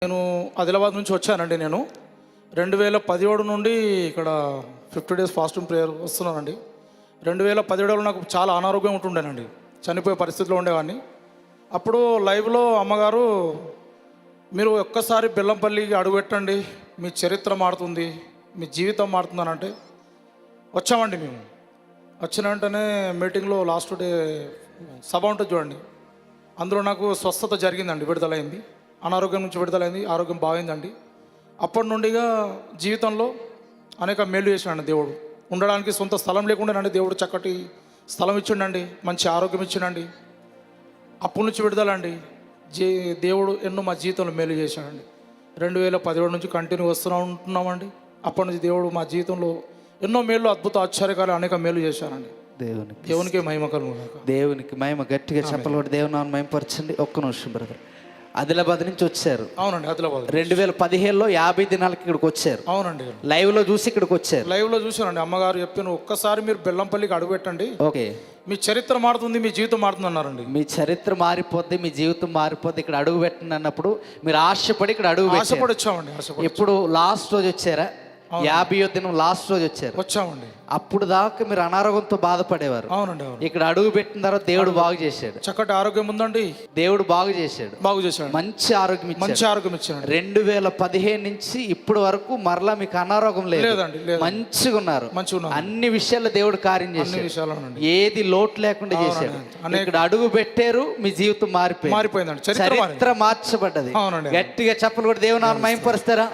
నేను ఆదిలాబాద్ నుంచి వచ్చానండి. నేను 2017 నుండి ఇక్కడ 50 డేస్ ఫాస్టింగ్ ప్రేయర్ వస్తున్నానండి. 2017లో నాకు చాలా అనారోగ్యం ఉంటుండేనండి, చనిపోయే పరిస్థితిలో ఉండేవాడిని. అప్పుడు లైవ్లో అమ్మగారు, మీరు ఒక్కసారి బెల్లంపల్లికి అడుగుపెట్టండి, మీ చరిత్ర మారుతుంది, మీ జీవితం మారుతుందని అంటే వచ్చామండి. మేము వచ్చిన వెంటనే మీటింగ్లో లాస్ట్ డే సభ ఉంటుంది చూడండి, అందులో నాకు స్వస్థత జరిగిందండి, విడుదలైంది, అనారోగ్యం నుంచి విడుదలైంది, ఆరోగ్యం బాగైందండి. అప్పటి నుండిగా జీవితంలో అనేక మేలు చేశాడండి దేవుడు. ఉండడానికి సొంత స్థలం లేకుండానండి దేవుడు చక్కటి స్థలం ఇచ్చిండండి, మంచి ఆరోగ్యం ఇచ్చిండండి, అప్పుల నుంచి విడుదలండి. దేవుడు ఎన్నో మా జీవితంలో మేలు చేశాడండి. 2017 నుంచి కంటిన్యూ ఉంటున్నామండి. అప్పటి నుంచి దేవుడు మా జీవితంలో ఎన్నో మేలు, అద్భుత ఆశ్చర్యకాలు అనేక మేలు చేశానండి. దేవునికి మహిమ కలుగును. దేవునికి మహిమ. గట్టిగా చెప్పలు దేవుని నామమును మహిమపరచండి. ఒక్క నిమిషం బ్రదర్. ఆదిలాబాద్ నుంచి వచ్చారు. అవునండి, ఆదిలాబాద్. 2017లో 50 దినాలకి ఇక్కడికి వచ్చారు. అవునండి, లైవ్ లో చూసి ఇక్కడికి వచ్చారు. లైవ్ లో చూసానండి. అమ్మగారు చెప్పిన ఒక్కసారి మీరు బెల్లంపల్లికి అడుగుపెట్టండి, ఓకే, మీ చరిత్ర మారుతుంది, మీ జీవితం మారుతుంది అన్నారండి. మీ చరిత్ర మారిపోద్ది, మీ జీవితం మారిపోద్ది, ఇక్కడ అడుగు పెట్టండి అన్నప్పుడు మీరు ఆశపడి ఇక్కడ అడుగు ఆశపడి వచ్చామండి. ఎప్పుడు లాస్ట్ రోజు వచ్చారా? 50వ దినం లాస్ట్ రోజు వచ్చామండి. అప్పుడు దాకా మీరు అనారోగ్యంతో బాధపడేవారు. అవునండి. ఇక్కడ అడుగు పెట్టిన తర్వాత దేవుడు బాగు చేశాడు. చక్కటి ఆరోగ్యం ఉందండి. దేవుడు బాగు చేశాడు. మంచి ఆరోగ్యం ఇచ్చాడు. 2015 నుంచి ఇప్పటి వరకు మరలా మీకు అనారోగ్యం లేదండి. మంచిగా ఉన్నారు. అన్ని విషయాల్లో దేవుడు కార్యం చేశాడు. ఏది లోటు లేకుండా చేశాడు. ఇక్కడ అడుగు పెట్టారు, మీ జీవితం మారిపోయిందండి. చరిత్ర మార్చబడ్డది. గట్టిగా చెప్పలు కూడా దేవుని నామమును మహిమపరుస్తారా?